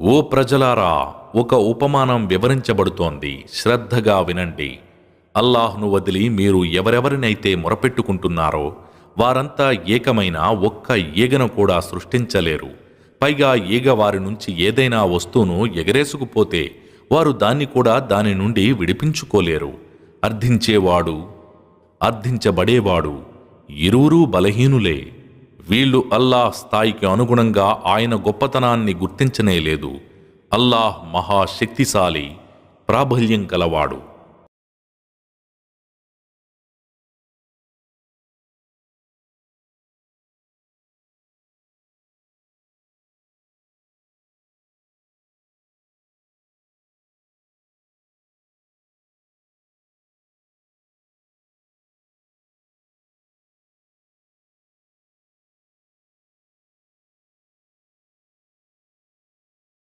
ఓ ప్రజలారా, ఒక ఉపమానం వివరించబడుతోంది, శ్రద్ధగా వినండి. అల్లాహ్ను వదిలి మీరు ఎవరెవరినైతే మొరపెట్టుకుంటున్నారో వారంతా ఏకమైన ఒక్క ఈగను కూడా సృష్టించలేరు. పైగా ఈగ వారి నుంచి ఏదైనా వస్తువును ఎగరేసుకుపోతే వారు దాన్ని కూడా దాని నుండి విడిపించుకోలేరు. అర్థించేవాడు, అర్థించబడేవాడు ఇరువురూ బలహీనులే. వీళ్ళు అల్లాహ్ స్థాయికి అనుగుణంగా ఆయన గొప్పతనాన్ని గుర్తించనేలేదు. అల్లాహ్ మహాశక్తిశాలి, ప్రాబల్యం కలవాడు.